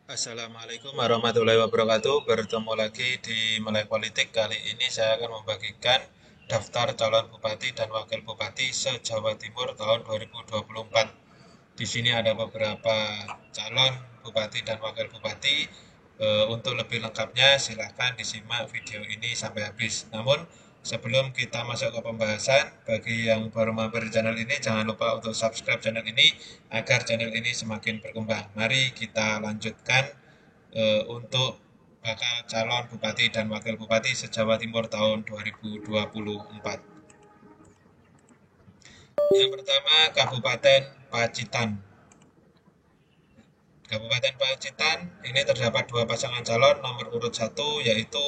Assalamualaikum warahmatullahi wabarakatuh. Bertemu lagi di Melek Politik. Kali ini saya akan membagikan daftar calon bupati dan wakil bupati se-Jawa Timur tahun 2024. Di sini ada beberapa calon bupati dan wakil bupati. Untuk lebih lengkapnya silahkan disimak video ini sampai habis. Namun sebelum kita masuk ke pembahasan, bagi yang baru mampir di channel ini jangan lupa untuk subscribe channel ini agar channel ini semakin berkembang. Mari kita lanjutkan untuk bakal calon bupati dan wakil bupati se-Jawa Timur tahun 2024. Yang pertama Kabupaten Pacitan. Kabupaten Pacitan ini terdapat dua pasangan calon. Nomor urut 1 yaitu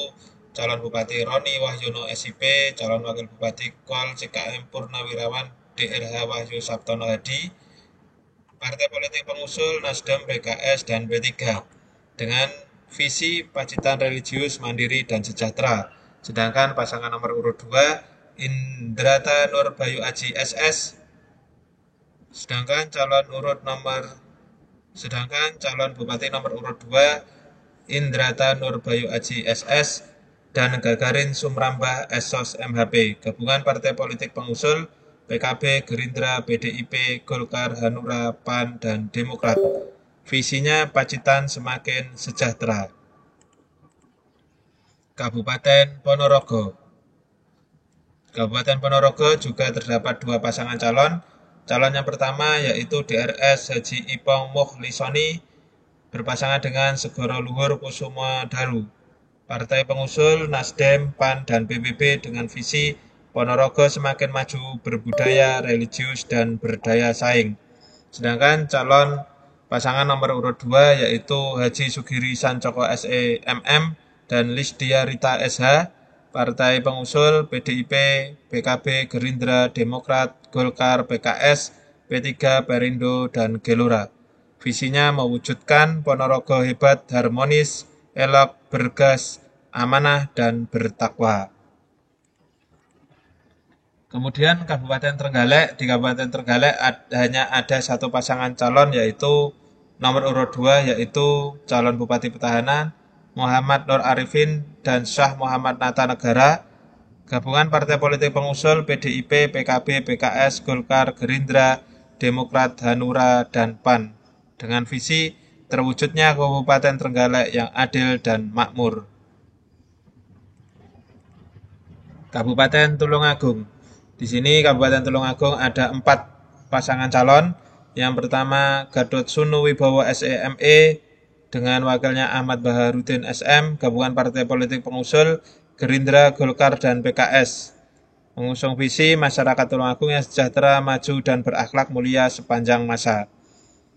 calon Bupati Roni Wahyono SIP, calon Wakil Bupati Kol CKM Purnawirawan DRH Wahyu Sabtono Hadi. Partai politik pengusul Nasdem, PKS, dan P3 dengan visi Pacitan religius, mandiri, dan sejahtera. Sedangkan pasangan nomor urut 2 Indrata Nur Bayu Aji SS. Sedangkan calon bupati nomor urut 2 Indrata Nur Bayu Aji SS dan Gagarin Sumrambah Esos MHP. Gabungan partai politik pengusul PKB, Gerindra, PDIP, Golkar, Hanura, PAN, dan Demokrat. Visinya Pacitan semakin sejahtera. Kabupaten Ponorogo. Kabupaten Ponorogo juga terdapat dua pasangan calon. Calon yang pertama yaitu DRS Haji Ipong Mukhlisoni berpasangan dengan Segoro Luhur Kusuma Daru. Partai pengusul Nasdem, PAN, dan PBB dengan visi Ponorogo semakin maju, berbudaya, religius, dan berdaya saing. Sedangkan calon pasangan nomor urut 2 yaitu Haji Sugiri Sancoko SEMM dan Lisdia Rita SH. Partai pengusul PDIP, PKB, Gerindra, Demokrat, Golkar, PKS, P3, Perindo, dan Gelora. Visinya mewujudkan Ponorogo hebat, harmonis, elok, bergas, amanah, dan bertakwa. Kemudian Kabupaten Trenggalek. Di Kabupaten Trenggalek hanya ada satu pasangan calon yaitu nomor urut 2 yaitu calon Bupati Petahana Muhammad Nur Arifin dan Syah Muhammad Nata Negara. Gabungan partai politik pengusul PDIP, PKB, PKS, Golkar, Gerindra, Demokrat, Hanura, dan PAN dengan visi terwujudnya Kabupaten Trenggalek yang adil dan makmur. Kabupaten Tulungagung. Di sini Kabupaten Tulungagung ada 4 pasangan calon. Yang pertama Gatot Sunu Wibowo SEME dengan wakilnya Ahmad Baharudin SM, gabungan partai politik pengusul Gerindra, Golkar, dan PKS. Mengusung visi masyarakat Tulungagung yang sejahtera, maju, dan berakhlak mulia sepanjang masa.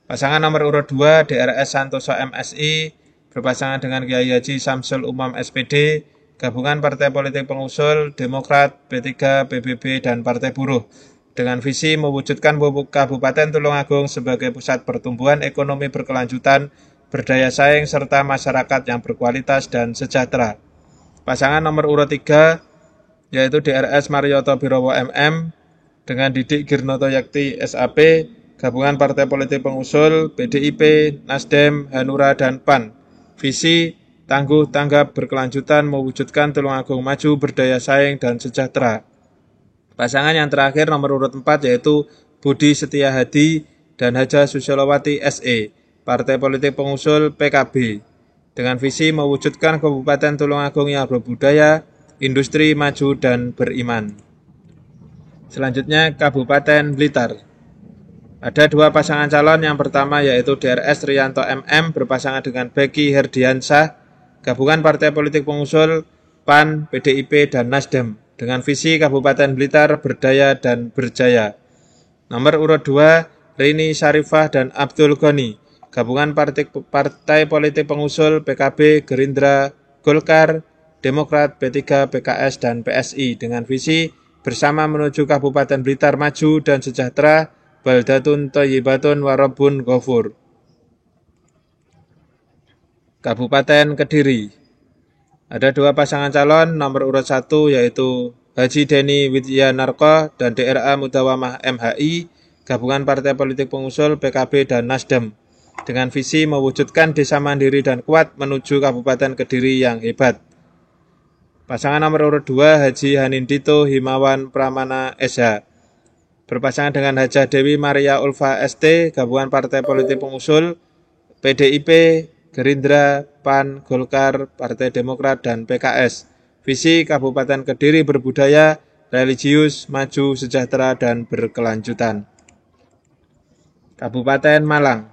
Pasangan nomor urut 2 DRS Santoso MSI berpasangan dengan Kiai Haji Samsul Umam SPD, gabungan partai politik pengusul Demokrat, P3, PBB, dan Partai Buruh dengan visi mewujudkan Kabupaten Tulungagung sebagai pusat pertumbuhan ekonomi berkelanjutan, berdaya saing, serta masyarakat yang berkualitas dan sejahtera. Pasangan nomor urut 3 yaitu DRS Marioto Birowo MM dengan Didik Girnoto Yakti SAP, gabungan partai politik pengusul PDIP, Nasdem, Hanura, dan PAN. Visi tangguh, tanggap, berkelanjutan, mewujudkan Tulungagung maju, berdaya saing, dan sejahtera. Pasangan yang terakhir nomor urut 4 yaitu Budi Setia Hadi dan Haja Susilowati SE, partai politik pengusul PKB, dengan visi mewujudkan Kabupaten Tulungagung yang berbudaya, industri maju, dan beriman. Selanjutnya Kabupaten Blitar. Ada dua pasangan calon. Yang pertama yaitu DRS Rianto MM berpasangan dengan Beki Herdiansah, gabungan partai politik pengusul PAN, PDIP, dan Nasdem dengan visi Kabupaten Blitar berdaya dan berjaya. Nomor urut 2 Rini Syarifah dan Abdul Ghani, gabungan partai politik pengusul PKB, Gerindra, Golkar, Demokrat, P3, PKS, dan PSI dengan visi bersama menuju Kabupaten Blitar maju dan sejahtera, baldatun thayyibatun warabun ghafur. Kabupaten Kediri. Ada dua pasangan calon. Nomor urut 1 yaitu Haji Deni Widyanarko dan DRA Mudawamah MHI, gabungan partai politik pengusul PKB dan Nasdem dengan visi mewujudkan desa mandiri dan kuat menuju Kabupaten Kediri yang hebat. Pasangan nomor urut 2 Haji Hanindito Himawan Pramana SH berpasangan dengan Hajah Dewi Maria Ulfa ST, gabungan partai politik pengusul PDIP, Gerindra, PAN, Golkar, Partai Demokrat, dan PKS. Visi Kabupaten Kediri berbudaya, religius, maju, sejahtera, dan berkelanjutan. Kabupaten Malang.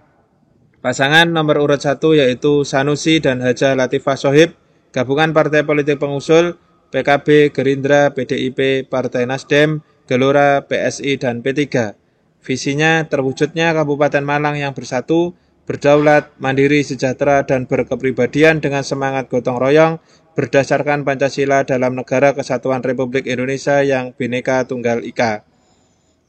Pasangan nomor urut 1 yaitu Sanusi dan Hajah Latifah Sohib, gabungan partai politik pengusul PKB, Gerindra, PDIP, Partai Nasdem, Gelora, PSI, dan P3. Visinya terwujudnya Kabupaten Malang yang bersatu, berdaulat, mandiri, sejahtera, dan berkepribadian dengan semangat gotong royong berdasarkan Pancasila dalam Negara Kesatuan Republik Indonesia yang Bhinneka Tunggal Ika.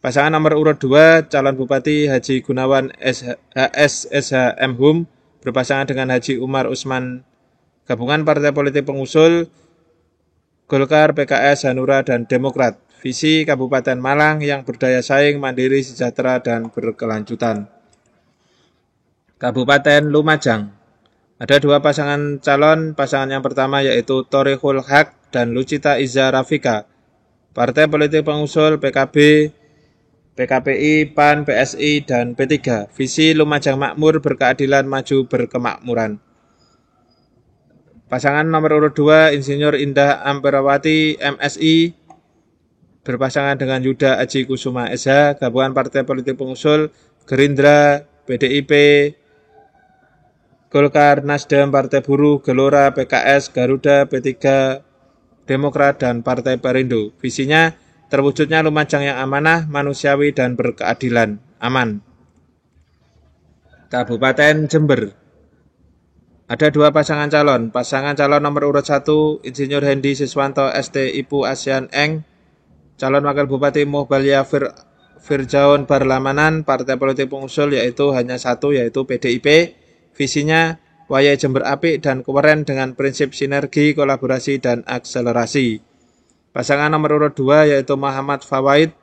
Pasangan nomor urut 2 calon Bupati Haji Gunawan SH M.Hum berpasangan dengan Haji Umar Usman, gabungan partai politik pengusul Golkar, PKS, Hanura, dan Demokrat. Visi Kabupaten Malang yang berdaya saing, mandiri, sejahtera, dan berkelanjutan. Kabupaten Lumajang. Ada 2 pasangan calon. Pasangan yang pertama yaitu Thorikhul Haq dan Lucita Iza Rafika. Partai politik pengusul PKB, PKPI, PAN, PSI, dan P3. Visi Lumajang Makmur, berkeadilan, maju, berkemakmuran. Pasangan nomor urut 2 Insinyur Indah Amperawati MSI berpasangan dengan Yuda Aji Kusuma SH, gabungan partai politik pengusul Gerindra, PDIP, Golkar, Nasdem, Partai Buruh, Gelora, PKS, Garuda, P3, Demokrat, dan Partai Perindo. Visinya terwujudnya Lumajang yang amanah, manusiawi, dan berkeadilan. Aman. Kabupaten Jember. Ada 2 pasangan calon. Pasangan calon nomor urut 1 Insinyur Hendi Siswanto ST Ipu Asian Eng, calon wakil Bupati Muhbalia Firjaun Barlamanan, partai politik pengusul yaitu hanya 1 yaitu PDIP. Visinya Wayai Jember Apik dan keren dengan prinsip sinergi, kolaborasi, dan akselerasi. Pasangan nomor urut 2 yaitu Muhammad Fawaid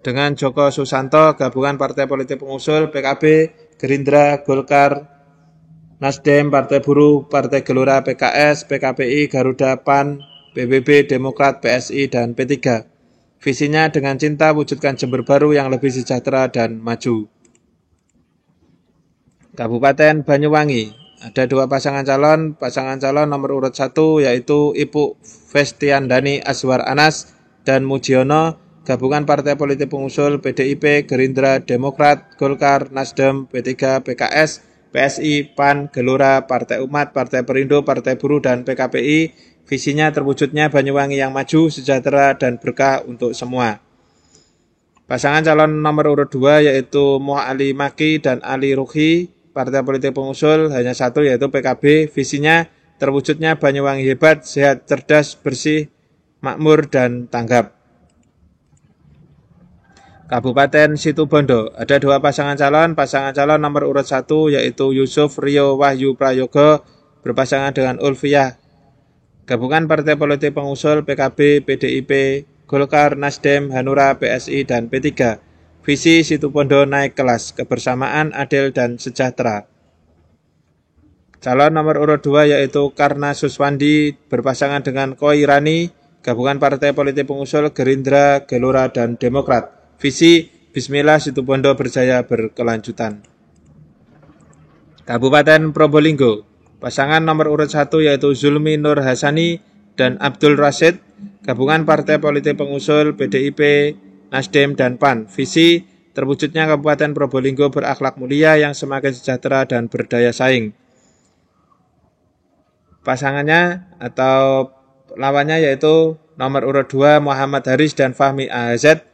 dengan Joko Susanto, gabungan partai politik pengusul PKB, Gerindra, Golkar, Nasdem, Partai Buruh, Partai Gelora, PKS, PKPI, Garuda, PAN, PBB, Demokrat, PSI, dan P3. Visinya dengan cinta wujudkan Jember baru yang lebih sejahtera dan maju. Kabupaten Banyuwangi. Ada 2 pasangan calon. Pasangan calon nomor urut 1 yaitu Ibu Festiandani Azwar Anas dan Mujiono, gabungan partai politik pengusul PDIP, Gerindra, Demokrat, Golkar, Nasdem, P3, PKS, PSI, PAN, Gelora, Partai Umat, Partai Perindo, Partai Buruh, dan PKPI. Visinya terwujudnya Banyuwangi yang maju, sejahtera, dan berkah untuk semua. Pasangan calon nomor urut 2 yaitu Moh Ali Maki dan Ali Ruhi, partai politik pengusul hanya 1 yaitu PKB. Visinya terwujudnya Banyuwangi hebat, sehat, cerdas, bersih, makmur, dan tanggap. Kabupaten Situbondo. Ada 2 pasangan calon. Pasangan calon nomor urut 1 yaitu Yusuf Rio Wahyu Prayogo berpasangan dengan Ulfiyah, gabungan partai politik pengusul PKB, PDIP, Golkar, Nasdem, Hanura, PSI, dan P3. Visi Situbondo naik kelas, kebersamaan, adil, dan sejahtera. Calon nomor urut 2 yaitu Karna Suswandi berpasangan dengan Koirani, gabungan partai politik pengusul Gerindra, Gelora, dan Demokrat. Visi Bismillah Situbondo berjaya berkelanjutan. Kabupaten Probolinggo. Pasangan nomor urut 1 yaitu Zulmi Nur Hasani dan Abdul Rasid, gabungan partai politik pengusul PDIP, Nasdem, dan PAN. Visi terwujudnya Kabupaten Probolinggo berakhlak mulia yang semakin sejahtera dan berdaya saing. Pasangannya atau lawannya yaitu nomor urut 2 Muhammad Haris dan Fahmi AZ,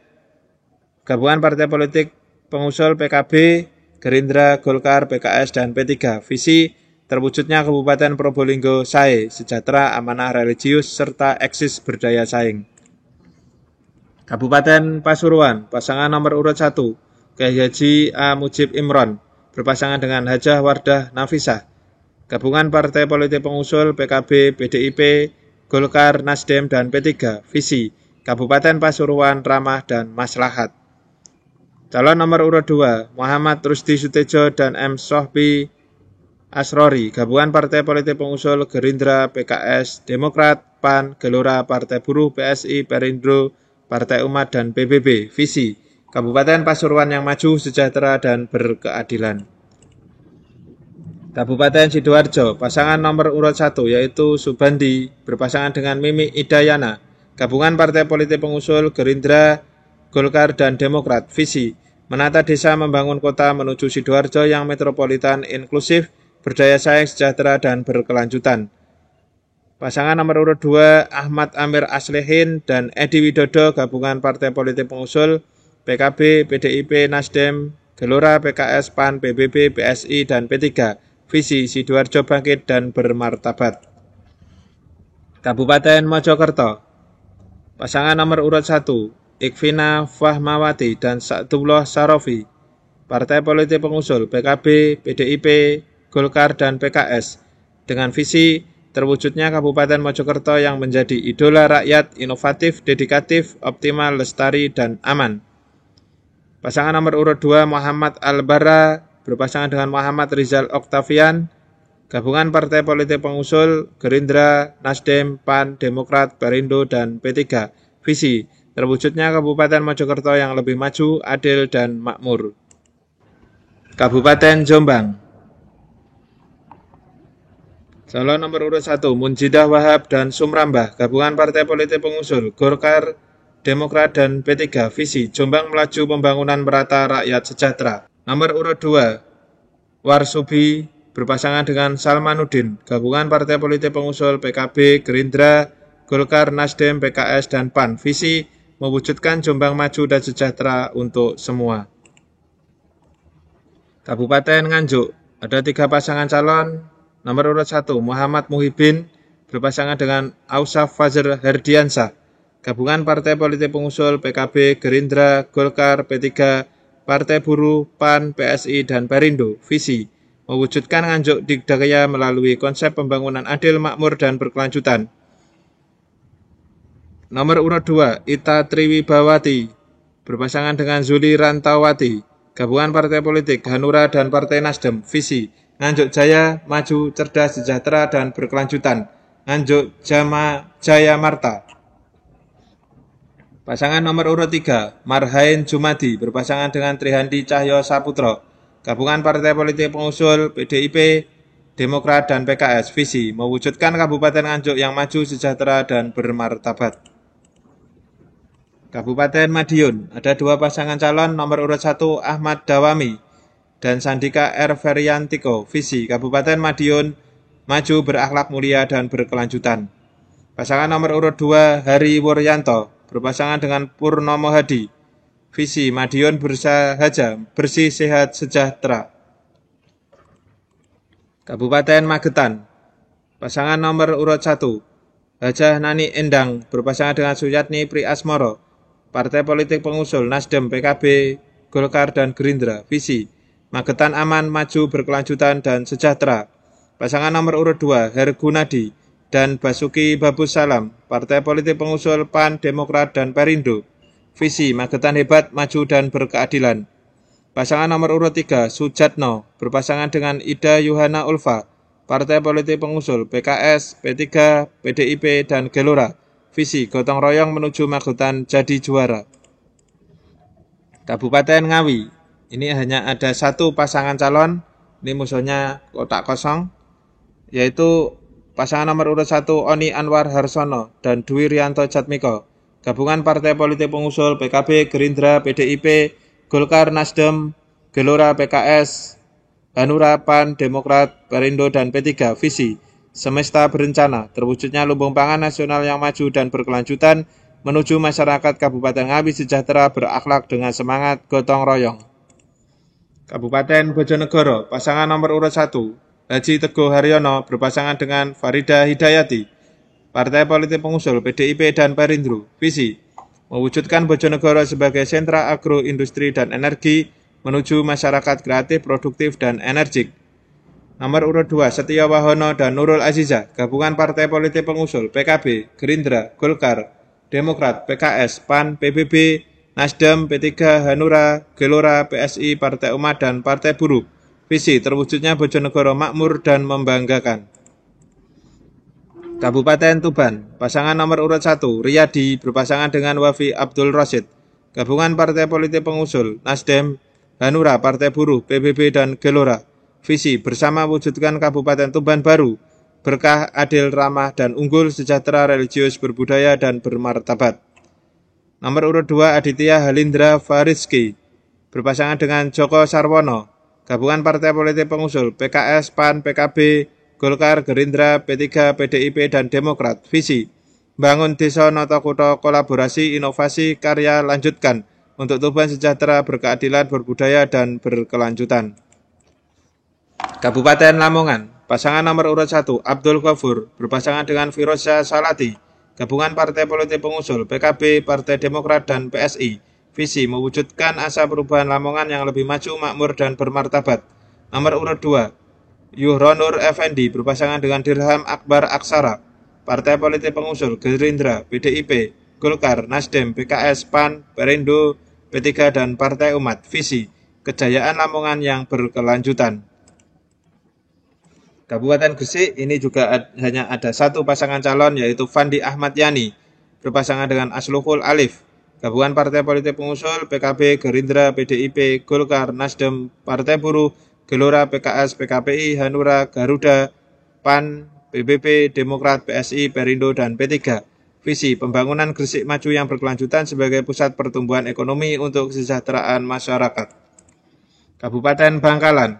gabungan partai politik pengusul PKB, Gerindra, Golkar, PKS, dan P3. Visi terwujudnya Kabupaten Probolinggo sae, sejahtera, amanah, religius, serta eksis berdaya saing. Kabupaten Pasuruan. Pasangan nomor urut 1 Kyai Haji A. Mujib Imron berpasangan dengan Hajah Wardah Nafisah, gabungan partai politik pengusul PKB, PDIP, Golkar, Nasdem, dan P3. Visi Kabupaten Pasuruan ramah dan maslahat. Calon nomor urut 2, Muhammad Rusdi Sutejo dan M. Sohbi Asrori, gabungan partai politik pengusul Gerindra, PKS, Demokrat, PAN, Gelora, Partai Buruh, PSI, Perindo, Partai Umat, dan PBB. Visi, Kabupaten Pasuruan yang maju, sejahtera, dan berkeadilan. Kabupaten Sidoarjo, pasangan nomor urut 1 yaitu Subandi berpasangan dengan Mimi Idayana, gabungan partai politik pengusul Gerindra, Golkar, dan Demokrat. Visi, menata desa membangun kota menuju Sidoarjo yang metropolitan, inklusif, berdaya saing, sejahtera, dan berkelanjutan. Pasangan nomor urut 2 Ahmad Amir Aslihin dan Edi Widodo, gabungan partai politik pengusul PKB, PDIP, Nasdem, Gelora, PKS, PAN, PBB, PSI, dan P3. Visi, Sidoarjo bangkit dan bermartabat. Kabupaten Mojokerto, pasangan nomor urut 1 Ikvina Fahmawati dan Sa'dullah Sarofi, partai politik pengusul PKB, PDIP, Golkar, dan PKS, dengan visi terwujudnya Kabupaten Mojokerto yang menjadi idola rakyat, inovatif, dedikatif, optimal, lestari, dan aman. Pasangan nomor urut 2 Muhammad Al-Bara berpasangan dengan Muhammad Rizal Oktavian, gabungan partai politik pengusul Gerindra, Nasdem, PAN, Demokrat, Perindo, dan P3. Visi, terwujudnya Kabupaten Mojokerto yang lebih maju, adil, dan makmur. Kabupaten Jombang, calon nomor urut 1 Munjidah Wahab dan Sumrambah, gabungan partai politik pengusul Golkar, Demokrat, dan P3. Visi, Jombang melaju, pembangunan merata, rakyat sejahtera. Nomor urut 2, Warsubi berpasangan dengan Salmanuddin, gabungan partai politik pengusul PKB, Gerindra, Golkar, Nasdem, PKS, dan PAN. Visi, mewujudkan Jombang maju dan sejahtera untuk semua. Kabupaten Nganjuk, ada 3 pasangan calon. Nomor urut 1, Muhammad Muhibin berpasangan dengan Ausaf Fazr Herdiansah, gabungan partai politik pengusul PKB, Gerindra, Golkar, P3, Partai Buruh, PAN, PSI, dan Perindo. Visi, mewujudkan Nganjuk Dikdaya melalui konsep pembangunan adil, makmur, dan berkelanjutan. Nomor urut 2, Ita Triwibawati berpasangan dengan Zuli Rantawati, gabungan partai politik Hanura dan Partai Nasdem. Visi, Nganjuk Jaya, maju, cerdas, sejahtera, dan berkelanjutan. Nganjuk Jaya Marta. Pasangan nomor urut 3, Marhain Jumadi berpasangan dengan Trihandi Cahyo Saputro, gabungan partai politik pengusul PDIP, Demokrat, dan PKS. Visi, mewujudkan Kabupaten Nganjuk yang maju, sejahtera, dan bermartabat. Kabupaten Madiun, ada 2 pasangan calon. Nomor urut 1 Ahmad Dawami dan Sandika R. Feriantiko. Visi, Kabupaten Madiun maju, berakhlak mulia, dan berkelanjutan. Pasangan nomor urut 2 Hari Wuryanto berpasangan dengan Purnomo Hadi. Visi, Madiun bersahaja, bersih, sehat, sejahtera. Kabupaten Magetan, pasangan nomor urut 1 Hajah Nani Endang berpasangan dengan Suyatni Priasmoro, partai politik pengusul Nasdem, PKB, Golkar, dan Gerindra. Visi, Magetan aman, maju, berkelanjutan, dan sejahtera. Pasangan nomor urut 2 Hergunadi dan Basuki Babus Salam, partai politik pengusul PAN, Demokrat, dan Perindo. Visi, Magetan hebat, maju, dan berkeadilan. Pasangan nomor urut 3 Sujatno berpasangan dengan Ida Yuhana Ulfa, partai politik pengusul PKS, P3, PDIP, dan Gelora. Visi, gotong royong menuju Magetan jadi juara. Kabupaten Ngawi, ini hanya ada 1 pasangan calon. Ini musuhnya kotak kosong, yaitu pasangan nomor urut 1 Oni Anwar Harsono dan Dwi Rianto Jatmiko, gabungan partai politik pengusul PKB, Gerindra, PDIP, Golkar, Nasdem, Gelora, PKS, Hanura, PAN, Demokrat, Perindo, dan P3. Visi, semesta berencana, terwujudnya lumbung pangan nasional yang maju dan berkelanjutan menuju masyarakat Kabupaten Ngawi sejahtera, berakhlak, dengan semangat gotong royong. Kabupaten Bojonegoro, pasangan nomor urut 1 Haji Teguh Haryono berpasangan dengan Farida Hidayati, partai politik pengusul PDIP dan Perindo. Visi, mewujudkan Bojonegoro sebagai sentra agro, industri, dan energi menuju masyarakat kreatif, produktif, dan energik. Nomor urut 2 Setia Wahono dan Nurul Azizah, gabungan partai politik pengusul PKB, Gerindra, Golkar, Demokrat, PKS, PAN, PBB, Nasdem, P3, Hanura, Gelora, PSI, Partai Umat, dan Partai Buruh. Visi terwujudnya Bojonegoro makmur dan membanggakan. Kabupaten Tuban, pasangan nomor urut 1, Riyadi berpasangan dengan Wafi Abdul Rasid. Gabungan partai politik pengusul, Nasdem, Hanura, Partai Buruh, PBB, dan Gelora. Visi bersama wujudkan Kabupaten Tuban baru, berkah, adil, ramah, dan unggul, sejahtera, religius, berbudaya, dan bermartabat. Nomor urut 2, Aditya Halindra Farizki berpasangan dengan Joko Sarwono. Gabungan partai politik pengusul, PKS, PAN, PKB, Golkar, Gerindra, P3, PDIP, dan Demokrat. Visi bangun desa Notokuto, kolaborasi, inovasi, karya, lanjutkan untuk Tuban sejahtera, berkeadilan, berbudaya, dan berkelanjutan. Kabupaten Lamongan, pasangan nomor urut 1, Abdul Ghafur berpasangan dengan Firosya Salati. Gabungan partai politik pengusul, PKB, Partai Demokrat, dan PSI. Visi mewujudkan asa perubahan Lamongan yang lebih maju, makmur, dan bermartabat. Nomor urut 2, Yuhronur Effendi berpasangan dengan Dirham Akbar Aksara. Partai politik pengusul, Gerindra, PDIP, Golkar, Nasdem, PKS, PAN, Perindo, P3, dan Partai Umat. Visi kejayaan Lamongan yang berkelanjutan. Kabupaten Gresik ini juga hanya ada satu pasangan calon, yaitu Fandi Ahmad Yani berpasangan dengan Asluhul Alif. Gabungan partai politik pengusul, PKB, Gerindra, PDIP, Golkar, Nasdem, Partai Buruh, Gelora, PKS, PKPI, Hanura, Garuda, PAN, PBB, Demokrat, PSI, Perindo, dan P3. Visi pembangunan Gresik maju yang berkelanjutan sebagai pusat pertumbuhan ekonomi untuk kesejahteraan masyarakat. Kabupaten Bangkalan,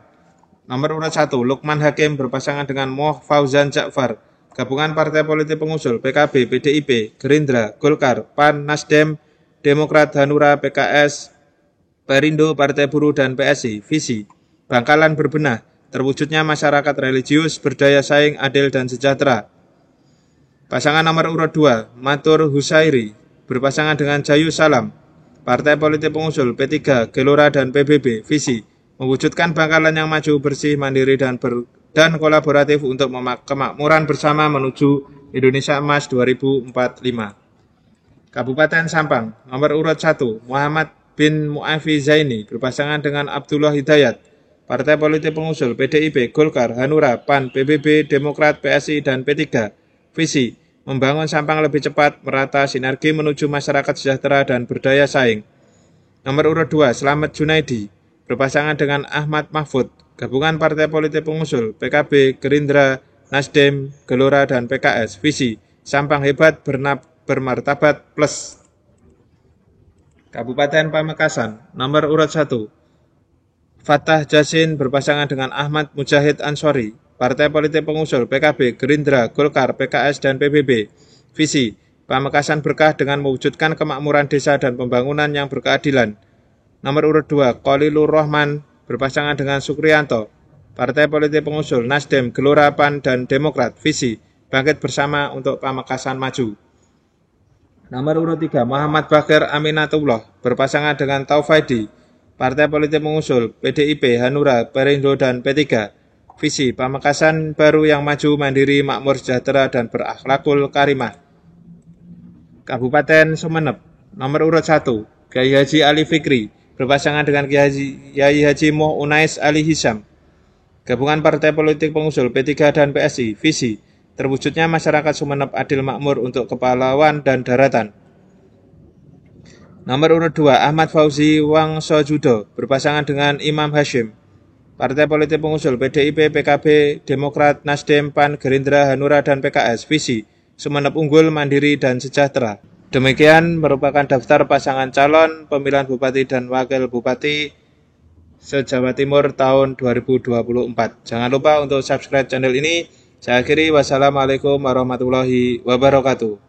nomor urut 1, Lukman Hakim berpasangan dengan Moh Fauzan Ja'far. Gabungan partai politik pengusul, PKB, PDIP, Gerindra, Golkar, PAN, Nasdem, Demokrat, Hanura, PKS, Perindo, Partai Buruh, dan PSI. Visi Bangkalan berbenah, terwujudnya masyarakat religius, berdaya saing, adil, dan sejahtera. Pasangan nomor urut 2, Matur Husairi berpasangan dengan Jayu Salam. Partai politik pengusul, P3, Gelora, dan PBB. Visi mewujudkan Bangkalan yang maju, bersih, mandiri, dan kolaboratif untuk kemakmuran bersama menuju Indonesia Emas 2045. Kabupaten Sampang, nomor urut 1, Muhammad bin Mu'afi Zaini berpasangan dengan Abdullah Hidayat. Partai politik pengusul, PDIP, Golkar, Hanura, PAN, PBB, Demokrat, PSI, dan P3. Visi membangun Sampang lebih cepat, merata, sinergi menuju masyarakat sejahtera dan berdaya saing. Nomor urut 2, Slamet Junaidi berpasangan dengan Ahmad Mahfud. Gabungan partai politik pengusul, PKB, Gerindra, Nasdem, Gelora, dan PKS. Visi Sampang hebat, bermartabat, plus. Kabupaten Pamekasan, nomor urut 1, Fatah Jasin berpasangan dengan Ahmad Mujahid Ansori. Partai politik pengusul, PKB, Gerindra, Golkar, PKS, dan PBB. Visi Pamekasan berkah dengan mewujudkan kemakmuran desa dan pembangunan yang berkeadilan. Nomor urut 2, Khalilur Rahman berpasangan dengan Sukriyanto. Partai politik pengusul, Nasdem, Gelora, PAN, dan Demokrat. Visi bangkit bersama untuk Pamekasan maju. Nomor urut 3, Muhammad Bakir Aminatullah berpasangan dengan Taufaidi. Partai politik pengusul, PDIP, Hanura, Perindo, dan P3. Visi Pamekasan baru yang maju, mandiri, makmur, sejahtera, dan berakhlakul karimah. Kabupaten Sumeneb, nomor urut 1, Kiai Haji Ali Fikri berpasangan dengan Kiai Haji Moh Unais Ali Hisham. Gabungan partai politik pengusul, P3 dan PSI. Visi terwujudnya masyarakat Sumeneb adil, makmur untuk kepahlawan dan daratan. Nomor urut 2, Ahmad Fauzi Wangsojudo berpasangan dengan Imam Hashim. Partai politik pengusul, PDIP, PKB, Demokrat, Nasdem, PAN, Gerindra, Hanura, dan PKS. Visi Sumeneb unggul, mandiri, dan sejahtera. Demikian merupakan daftar pasangan calon pemilihan Bupati dan Wakil Bupati se-Jawa Timur tahun 2024. Jangan lupa untuk subscribe channel ini. Saya akhiri, wassalamualaikum warahmatullahi wabarakatuh.